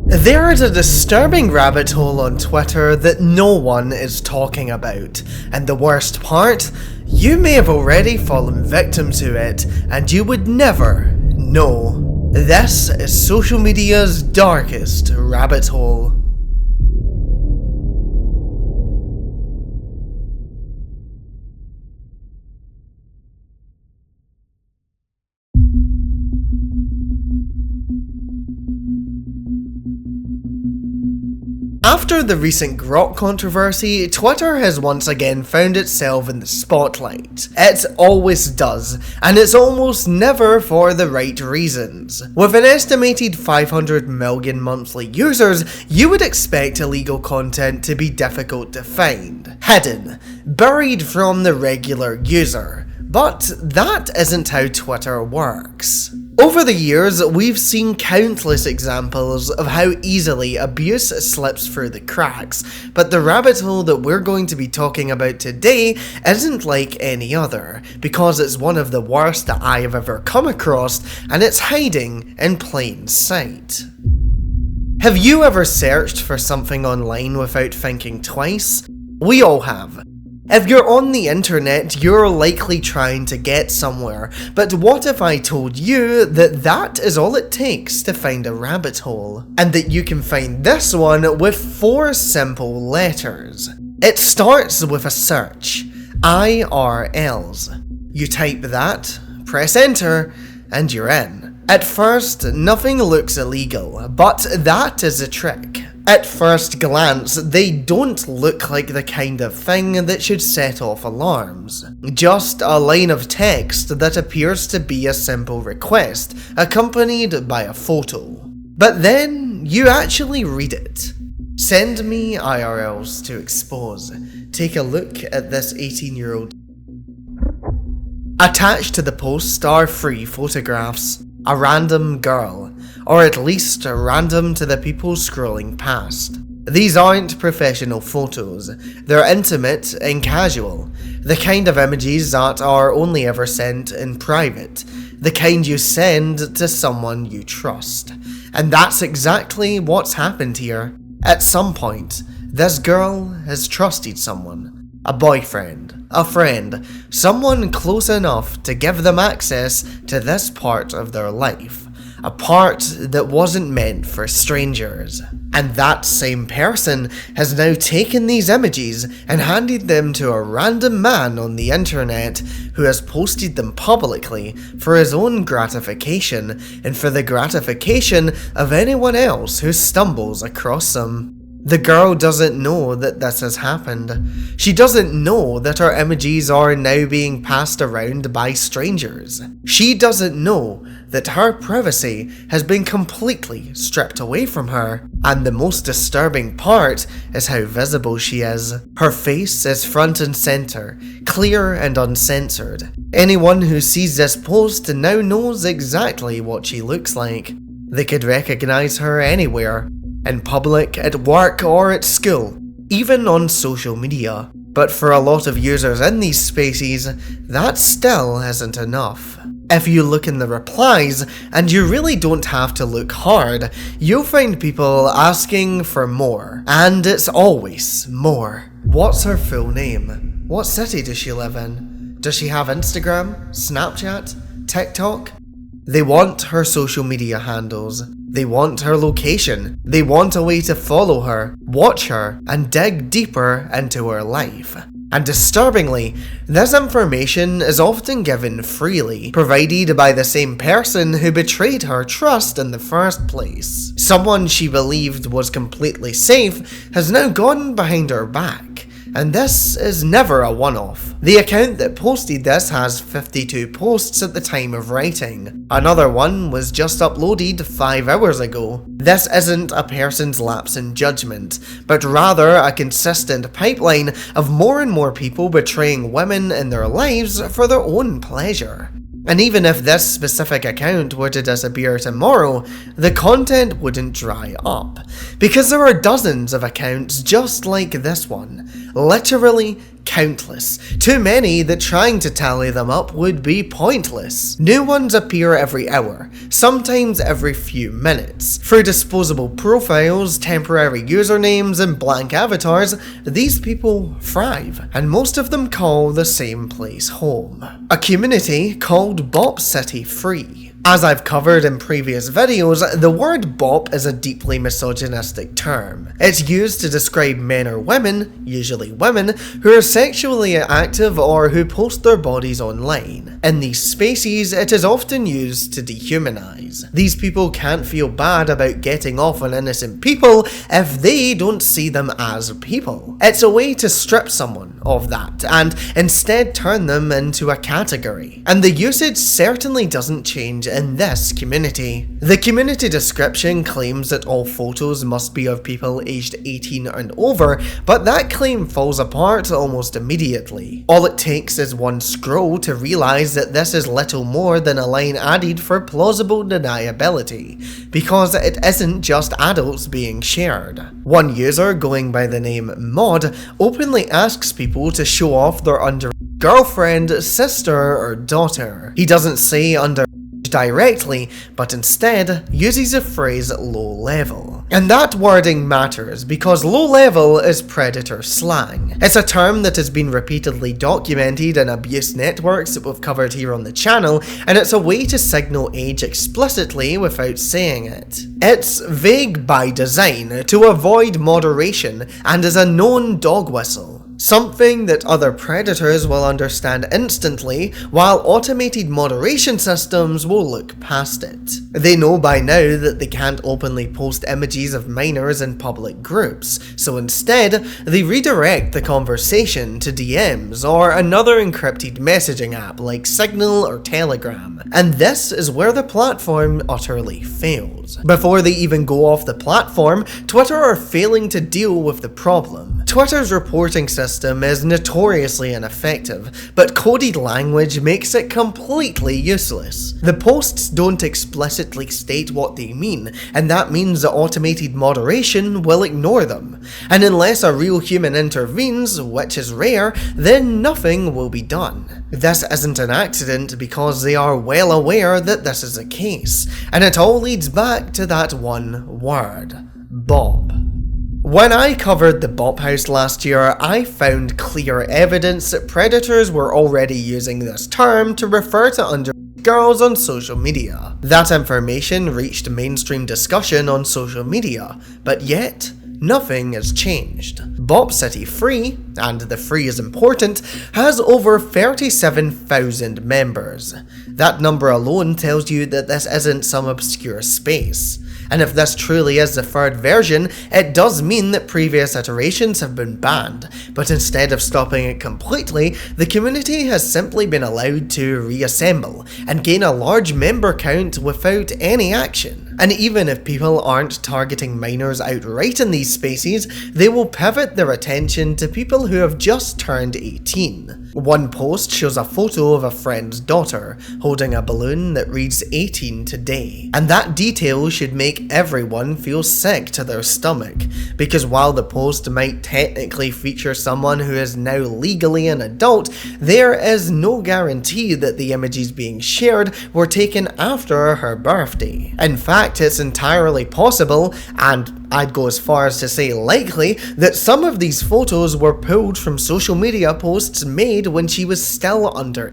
There is a disturbing rabbit hole on Twitter that no one is talking about, and the worst part, you may have already fallen victim to it, and you would never know. This is social media's darkest rabbit hole. After the recent Grok controversy, Twitter has once again found itself in the spotlight. It always does, and it's almost never for the right reasons. With an estimated 500 million monthly users, you would expect illegal content to be difficult to find, hidden, buried from the regular user. But that isn't how Twitter works. Over the years, we've seen countless examples of how easily abuse slips through the cracks, but the rabbit hole that we're going to be talking about today isn't like any other, because it's one of the worst that I have ever come across, and it's hiding in plain sight. Have you ever searched for something online without thinking twice? We all have. If you're on the internet, you're likely trying to get somewhere, but what if I told you that that is all it takes to find a rabbit hole, and that you can find this one with 4 simple letters? It starts with a search, IRLs. You type that, press enter, and you're in. At first, nothing looks illegal, but that is a trick. At first glance, they don't look like the kind of thing that should set off alarms. Just a line of text that appears to be a simple request, accompanied by a photo. But then, you actually read it. Send me IRLs to expose. Take a look at this 18-year-old. Attached to the post are 3 photographs. A random girl, or at least random to the people scrolling past. These aren't professional photos, they're intimate and casual, the kind of images that are only ever sent in private, the kind you send to someone you trust. And that's exactly what's happened here. At some point, this girl has trusted someone. A boyfriend, a friend, someone close enough to give them access to this part of their life, a part that wasn't meant for strangers. And that same person has now taken these images and handed them to a random man on the internet who has posted them publicly for his own gratification and for the gratification of anyone else who stumbles across them. The girl doesn't know that this has happened. She doesn't know that her images are now being passed around by strangers. She doesn't know that her privacy has been completely stripped away from her. And the most disturbing part is how visible she is. Her face is front and center, clear and uncensored. Anyone who sees this post now knows exactly what she looks like. They could recognize her anywhere. In public, at work, or at school, even on social media. But for a lot of users in these spaces, that still isn't enough. If you look in the replies, and you really don't have to look hard, you'll find people asking for more. And it's always more. What's her full name? What city does she live in? Does she have Instagram, Snapchat, TikTok? They want her social media handles. They want her location. They want a way to follow her, watch her, and dig deeper into her life. And disturbingly, this information is often given freely, provided by the same person who betrayed her trust in the first place. Someone she believed was completely safe has now gone behind her back. And this is never a one-off. The account that posted this has 52 posts at the time of writing. Another one was just uploaded 5 hours ago. This isn't a person's lapse in judgment, but rather a consistent pipeline of more and more people betraying women in their lives for their own pleasure. And even if this specific account were to disappear tomorrow, the content wouldn't dry up, because there are dozens of accounts just like this one, literally countless, too many that trying to tally them up would be pointless. New ones appear every hour, sometimes every few minutes. Through disposable profiles, temporary usernames, and blank avatars, these people thrive, and most of them call the same place home. A community called Bop City Free. As I've covered in previous videos, the word bop is a deeply misogynistic term. It's used to describe men or women, usually women, who are sexually active or who post their bodies online. In these spaces, it is often used to dehumanize. These people can't feel bad about getting off on innocent people if they don't see them as people. It's a way to strip someone of that and instead turn them into a category. And the usage certainly doesn't change in this community. The community description claims that all photos must be of people aged 18 and over, but that claim falls apart almost immediately. All it takes is one scroll to realize that this is little more than a line added for plausible deniability, because it isn't just adults being shared. One user, going by the name Mod, openly asks people to show off their underage girlfriend, sister, or daughter. He doesn't say underage directly, but instead uses the phrase low level. And that wording matters because low level is predator slang. It's a term that has been repeatedly documented in abuse networks that we've covered here on the channel, and it's a way to signal age explicitly without saying it. It's vague by design to avoid moderation and is a known dog whistle. Something that other predators will understand instantly, while automated moderation systems will look past it. They know by now that they can't openly post images of minors in public groups, so instead, they redirect the conversation to DMs or another encrypted messaging app like Signal or Telegram. And this is where the platform utterly fails. Before they even go off the platform, Twitter are failing to deal with the problem. Twitter's reporting system is notoriously ineffective, but coded language makes it completely useless. The posts don't explicitly state what they mean, and that means that automated moderation will ignore them. And unless a real human intervenes, which is rare, then nothing will be done. This isn't an accident because they are well aware that this is the case, and it all leads back to that one word: Bop. When I covered the Bop House last year, I found clear evidence that predators were already using this term to refer to underage girls on social media. That information reached mainstream discussion on social media, but yet, nothing has changed. Bop City Free, and the free is important, has over 37,000 members. That number alone tells you that this isn't some obscure space. And if this truly is the third version, it does mean that previous iterations have been banned, but instead of stopping it completely, the community has simply been allowed to reassemble and gain a large member count without any action. And even if people aren't targeting minors outright in these spaces, they will pivot their attention to people who have just turned 18. One post shows a photo of a friend's daughter holding a balloon that reads 18 today. And that detail should make everyone feel sick to their stomach, because while the post might technically feature someone who is now legally an adult, there is no guarantee that the images being shared were taken after her birthday. In fact, it's entirely possible, and I'd go as far as to say likely, that some of these photos were pulled from social media posts made when she was still under.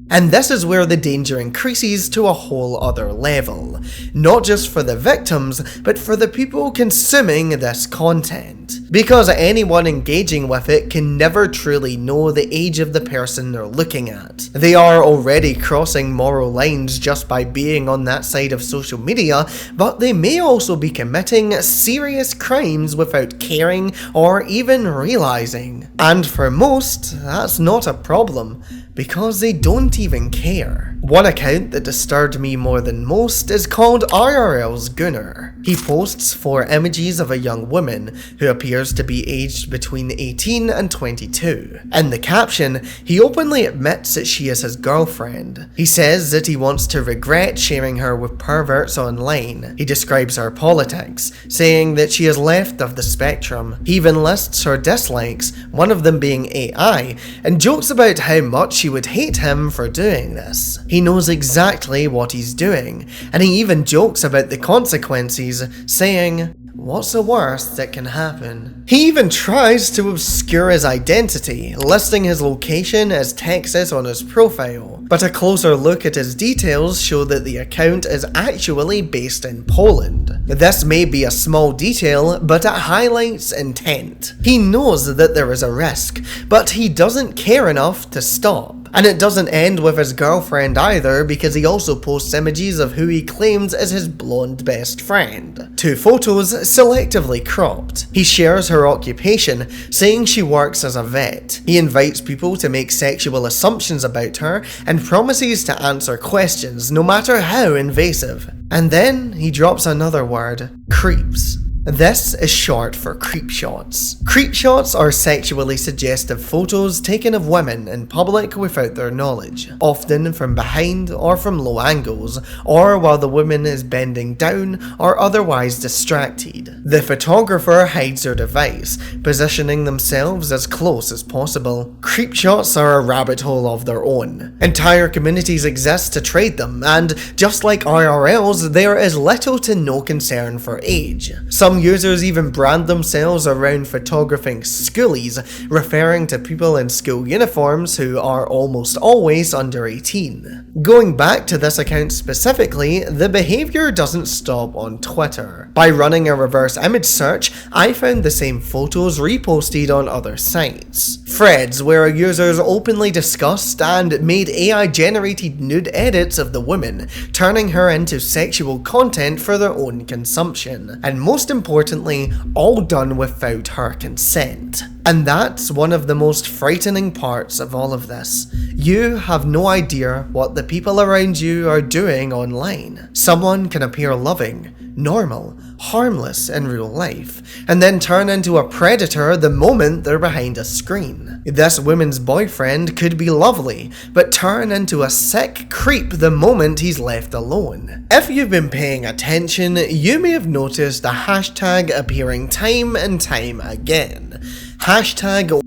And this is where the danger increases to a whole other level, not just for the victims, but for the people consuming this content. Because anyone engaging with it can never truly know the age of the person they're looking at. They are already crossing moral lines just by being on that side of social media, but they may also be committing serious crimes without caring or even realizing. And for most, that's not a problem, because they don't even care. One account that disturbed me more than most is called IRL's Gunner. He posts 4 images of a young woman who appears to be aged between 18 and 22. In the caption, he openly admits that she is his girlfriend. He says that he wants to regret sharing her with perverts online. He describes her politics, saying that she is left of the spectrum. He even lists her dislikes, one of them being AI, and jokes about how much she would hate him for doing this. He knows exactly what he's doing, and he even jokes about the consequences, saying, "What's the worst that can happen?" He even tries to obscure his identity, listing his location as Texas on his profile, but a closer look at his details show that the account is actually based in Poland. This may be a small detail, but it highlights intent. He knows that there is a risk, but he doesn't care enough to stop. And it doesn't end with his girlfriend either, because he also posts images of who he claims is his blonde best friend. 2 photos selectively cropped. He shares her occupation, saying she works as a vet. He invites people to make sexual assumptions about her and promises to answer questions, no matter how invasive. And then he drops another word: creeps. This is short for creep shots. Creep shots are sexually suggestive photos taken of women in public without their knowledge, often from behind or from low angles, or while the woman is bending down or otherwise distracted. The photographer hides their device, positioning themselves as close as possible. Creep shots are a rabbit hole of their own. Entire communities exist to trade them, and just like IRLs, there is little to no concern for age. Some users even brand themselves around photographing schoolies, referring to people in school uniforms who are almost always under 18. Going back to this account specifically, the behavior doesn't stop on Twitter. By running a reverse image search, I found the same photos reposted on other sites. Threads, where users openly discussed and made AI-generated nude edits of the woman, turning her into sexual content for their own consumption. And most importantly, all done without her consent. And that's one of the most frightening parts of all of this. You have no idea what the people around you are doing online. Someone can appear loving, normal, harmless in real life, and then turn into a predator the moment they're behind a screen. This woman's boyfriend could be lovely, but turn into a sick creep the moment he's left alone. If you've been paying attention, you may have noticed a hashtag appearing time and time again. Hashtag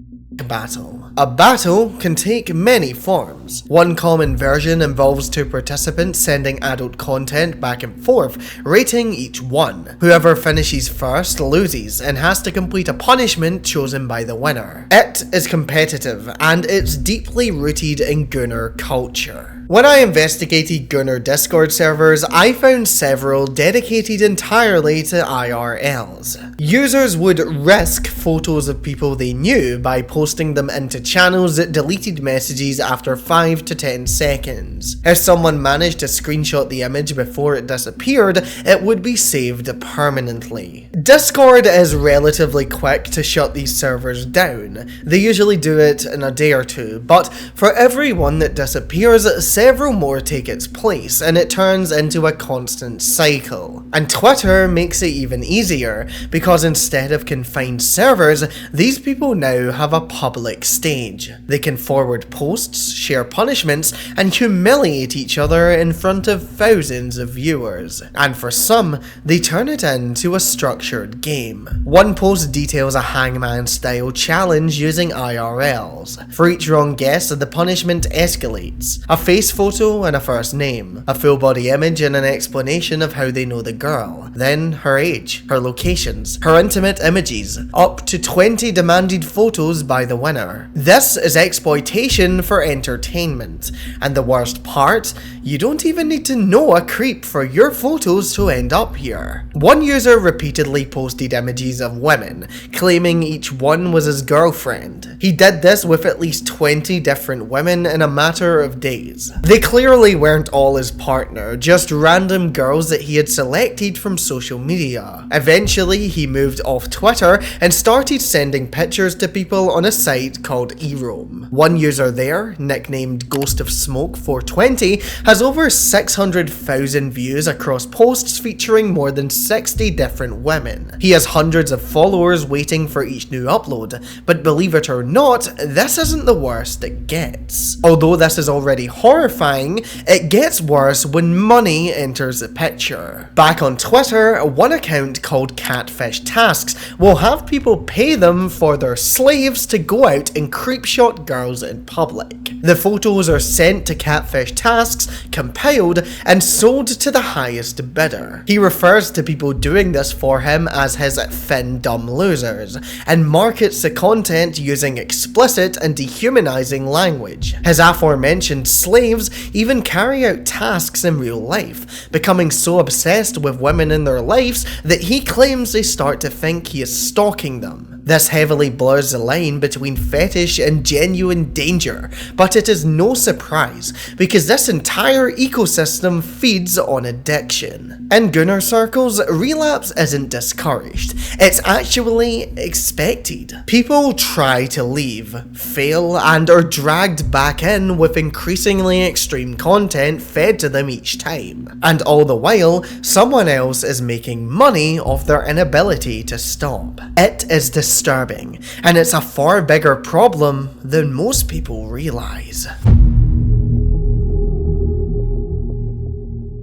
battle. A battle can take many forms. One common version involves 2 participants sending adult content back and forth, rating each one. Whoever finishes first loses and has to complete a punishment chosen by the winner. It is competitive, and it's deeply rooted in Gunner culture. When I investigated Gunner Discord servers, I found several dedicated entirely to IRLs. Users would risk photos of people they knew by posting them into channels that deleted messages after 5 to 10 seconds. If someone managed to screenshot the image before it disappeared, it would be saved permanently. Discord is relatively quick to shut these servers down. They usually do it in a day or 2, but for every one that disappears, several more take its place, and it turns into a constant cycle. And Twitter makes it even easier, because instead of confined servers, these people now have a public stage. They can forward posts, share punishments, and humiliate each other in front of thousands of viewers. And for some, they turn it into a structured game. One post details a hangman-style challenge using IRLs. For each wrong guess, the punishment escalates. A face photo and a first name, a full body image and an explanation of how they know the girl, then her age, her locations, her intimate images, up to 20 demanded photos by the winner. This is exploitation for entertainment, and the worst part, you don't even need to know a creep for your photos to end up here. One user repeatedly posted images of women, claiming each one was his girlfriend. He did this with at least 20 different women in a matter of days. They clearly weren't all his partner, just random girls that he had selected from social media. Eventually, he moved off Twitter and started sending pictures to people on a site called eRoam. One user there, nicknamed Ghost of Smoke 420, has over 600,000 views across posts featuring more than 60 different women. He has hundreds of followers waiting for each new upload, but believe it or not, this isn't the worst it gets. Although this is already horrifying, it gets worse when money enters the picture. Back on Twitter, one account called Catfish Tasks will have people pay them for their slaves to go out and creepshot girls in public. The photos are sent to Catfish Tasks, compiled, and sold to the highest bidder. He refers to people doing this for him as his thin dumb losers, and markets the content using explicit and dehumanizing language. His aforementioned slaves even carry out tasks in real life, becoming so obsessed with women in their lives that he claims they start to think he is stalking them. This heavily blurs the line between fetish and genuine danger, but it is no surprise because this entire ecosystem feeds on addiction. In Gunner circles, relapse isn't discouraged, it's actually expected. People try to leave, fail, and are dragged back in with increasingly extreme content fed to them each time. And all the while, someone else is making money off their inability to stop. It is disturbing, and it's a far bigger problem than most people realize.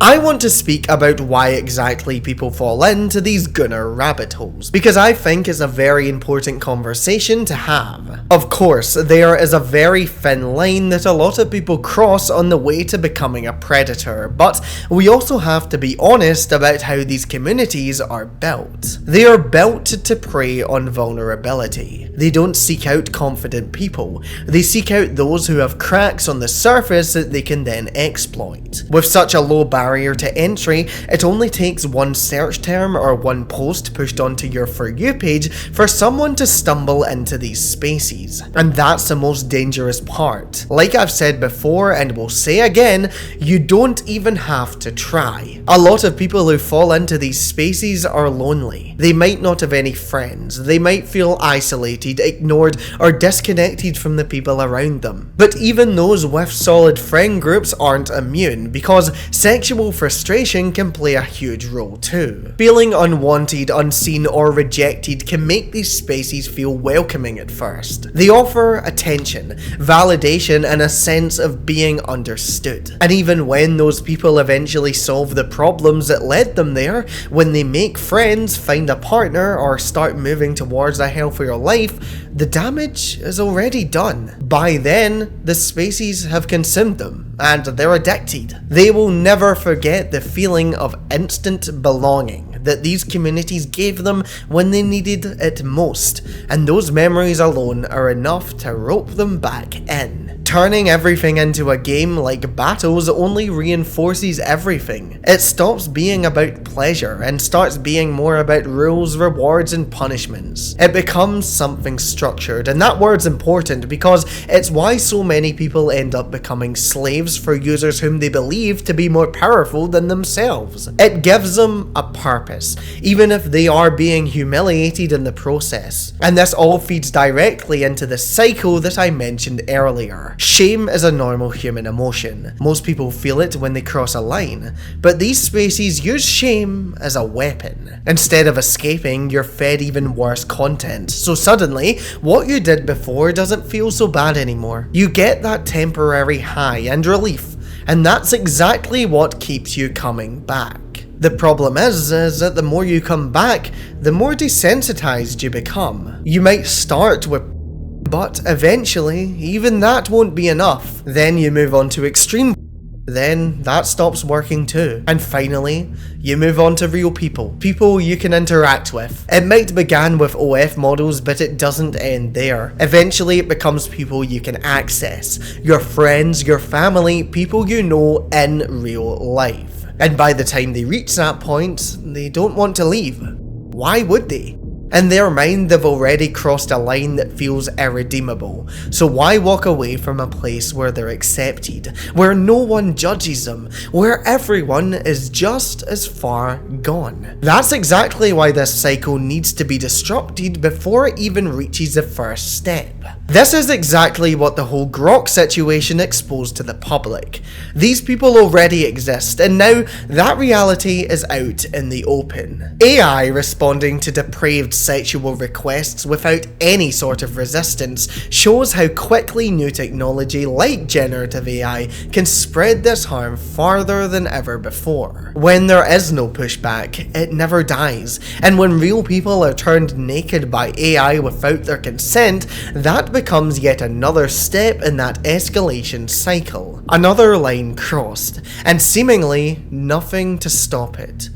I want to speak about why exactly people fall into these Gunner rabbit holes, because I think it's a very important conversation to have. Of course, there is a very thin line that a lot of people cross on the way to becoming a predator, but we also have to be honest about how these communities are built. They are built to prey on vulnerability. They don't seek out confident people, they seek out those who have cracks on the surface that they can then exploit. With such a low barrier to entry, it only takes one search term or one post pushed onto your For You page for someone to stumble into these spaces. And that's the most dangerous part. Like I've said before and will say again, you don't even have to try. A lot of people who fall into these spaces are lonely. They might not have any friends, they might feel isolated, ignored, or disconnected from the people around them. But even those with solid friend groups aren't immune, because sexual frustration can play a huge role too. Feeling unwanted, unseen, or rejected can make these spaces feel welcoming at first. They offer attention, validation, and a sense of being understood. And even when those people eventually solve the problems that led them there, when they make friends, find a partner, or start moving towards a healthier life, the damage is already done. By then, the spaces have consumed them, and they're addicted. They will never forget the feeling of instant belonging that these communities gave them when they needed it most, and those memories alone are enough to rope them back in. Turning everything into a game like battles only reinforces everything. It stops being about pleasure and starts being more about rules, rewards, and punishments. It becomes something structured, and that word's important because it's why so many people end up becoming slaves for users whom they believe to be more powerful than themselves. It gives them a purpose, even if they are being humiliated in the process. And this all feeds directly into the cycle that I mentioned earlier. Shame is a normal human emotion. Most people feel it when they cross a line, but these spaces use shame as a weapon. Instead of escaping, you're fed even worse content, so suddenly, what you did before doesn't feel so bad anymore. You get that temporary high and relief, and that's exactly what keeps you coming back. The problem is that the more you come back, the more desensitized you become. You might start with, but eventually, even that won't be enough. Then you move on to extreme, then that stops working too. And finally, you move on to real people. People you can interact with. It might begin with OF models, but it doesn't end there. Eventually it becomes people you can access. Your friends, your family, people you know in real life. And by the time they reach that point, they don't want to leave. Why would they? In their mind, they've already crossed a line that feels irredeemable, so why walk away from a place where they're accepted, where no one judges them, where everyone is just as far gone? That's exactly why this cycle needs to be disrupted before it even reaches the first step. This is exactly what the whole Grok situation exposed to the public. These people already exist, and now that reality is out in the open. AI responding to depraved sexual requests without any sort of resistance shows how quickly new technology like generative AI can spread this harm farther than ever before. When there is no pushback, it never dies, and when real people are turned naked by AI without their consent, that becomes yet another step in that escalation cycle. Another line crossed, and seemingly nothing to stop it.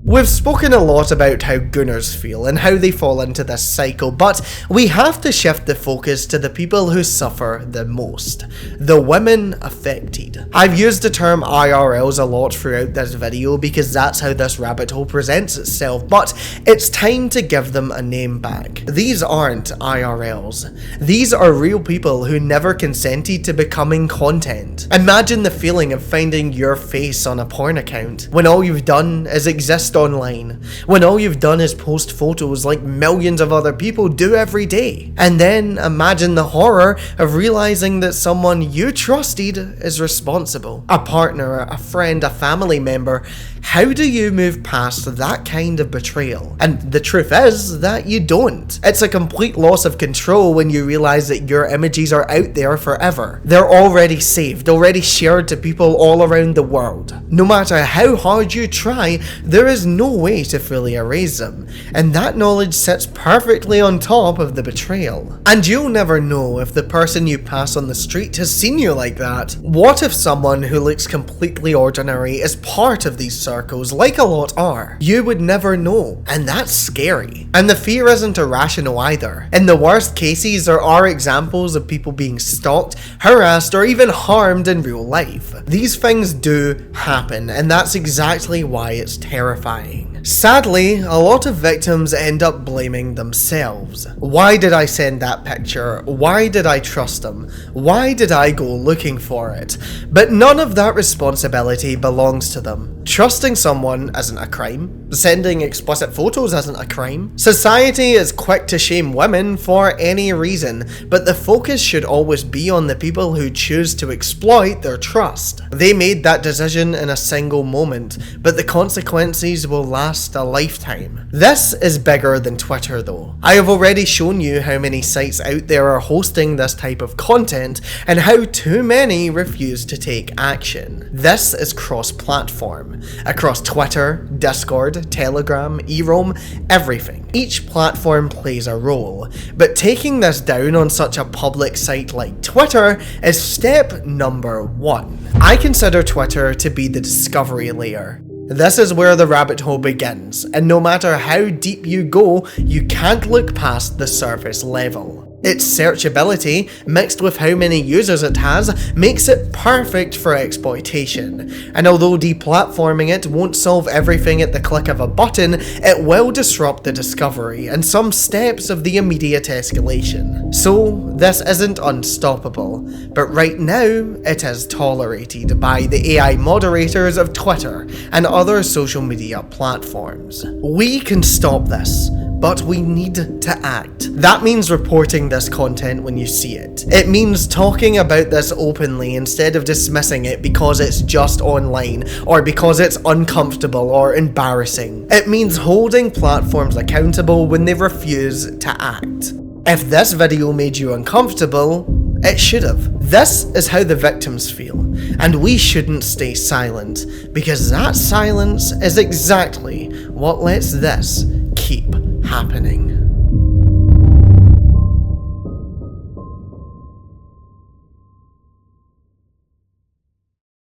We've spoken a lot about how gooners feel and how they fall into this cycle, but we have to shift the focus to the people who suffer the most, the women affected. I've used the term IRLs a lot throughout this video because that's how this rabbit hole presents itself, but it's time to give them a name back. These aren't IRLs. These are real people who never consented to becoming content. Imagine the feeling of finding your face on a porn account, when all you've done is exist online, when all you've done is post photos like millions of other people do every day. And then imagine the horror of realizing that someone you trusted is responsible. A partner, a friend, a family member. How do you move past that kind of betrayal? And the truth is that you don't. It's a complete loss of control when you realize that your images are out there forever. They're already saved, already shared to people all around the world. No matter how hard you try, there is no way to fully erase them, and that knowledge sits perfectly on top of the betrayal. And you'll never know if the person you pass on the street has seen you like that. What if someone who looks completely ordinary is part of these circles, like a lot are? You would never know, and that's scary. And the fear isn't irrational either. In the worst cases, there are examples of people being stalked, harassed, or even harmed in real life. These things do happen, and that's exactly why it's terrifying. Sadly, a lot of victims end up blaming themselves. Why did I send that picture? Why did I trust them? Why did I go looking for it? But none of that responsibility belongs to them. Trusting someone isn't a crime. Sending explicit photos isn't a crime. Society is quick to shame women for any reason, but the focus should always be on the people who choose to exploit their trust. They made that decision in a single moment, but the consequences will last a lifetime. This is bigger than Twitter though. I have already shown you how many sites out there are hosting this type of content and how too many refuse to take action. This is cross-platform. Across Twitter, Discord, Telegram, eRoam, everything. Each platform plays a role, but taking this down on such a public site like Twitter is step number 1. I consider Twitter to be the discovery layer. This is where the rabbit hole begins, and no matter how deep you go, you can't look past the surface level. Its searchability, mixed with how many users it has, makes it perfect for exploitation. And although deplatforming it won't solve everything at the click of a button, it will disrupt the discovery and some steps of the immediate escalation. So this isn't unstoppable, but right now it is tolerated by the AI moderators of Twitter and other social media platforms. We can stop this, but we need to act. That means reporting this content when you see it. It means talking about this openly instead of dismissing it because it's just online or because it's uncomfortable or embarrassing. It means holding platforms accountable when they refuse to act. If this video made you uncomfortable, it should have. This is how the victims feel, and we shouldn't stay silent, because that silence is exactly what lets this keep happening.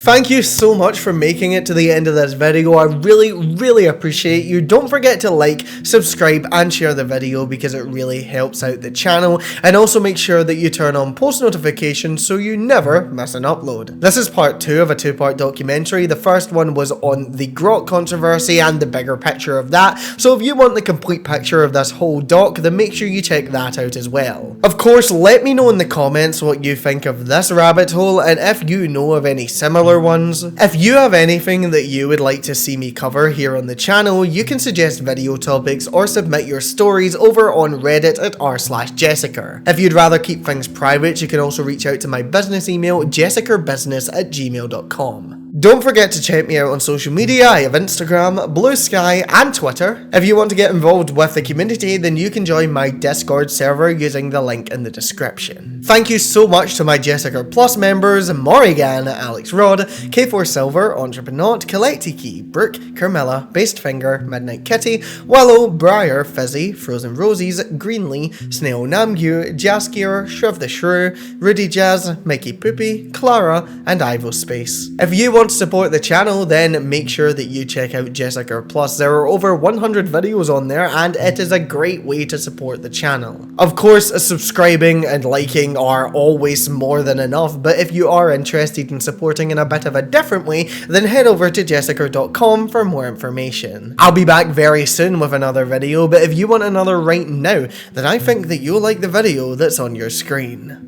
Thank you so much for making it to the end of this video. I really appreciate you. Don't forget to like, subscribe and share the video because it really helps out the channel, and also make sure that you turn on post notifications so you never miss an upload. This is part 2 of a 2-part documentary. The first one was on the Grok controversy and the bigger picture of that, so if you want the complete picture of this whole doc, then make sure you check that out as well. Of course, let me know in the comments what you think of this rabbit hole and if you know of any similar ones. If you have anything that you would like to see me cover here on the channel, you can suggest video topics or submit your stories over on Reddit at r/Jessicur. If you'd rather keep things private, you can also reach out to my business email, jessicurbusiness@gmail.com. Don't forget to check me out on social media. I have Instagram, Blue Sky, and Twitter. If you want to get involved with the community, then you can join my Discord server using the link in the description. Thank you so much to my Jessicur Plus members, Morrigan, Alex Rod, K4 Silver, Entrepreneur, Collectiki, Brooke, Carmella, Based Finger, Midnight Kitty, Wallow, Briar, Fizzy, Frozen Roses, Greenlee, Snail Namgu, Jessicur, Shriv the Shrew, Rudy Jazz, Mickey Poopy, Clara, and Ivo Space. If you want to support the channel, then make sure that you check out Jessicur Plus. There are over 100 videos on there and it is a great way to support the channel. Of course, subscribing and liking are always more than enough, but if you are interested in supporting in a bit of a different way, then head over to jessicur.com for more information. I'll be back very soon with another video, but if you want another right now, then I think that you'll like the video that's on your screen.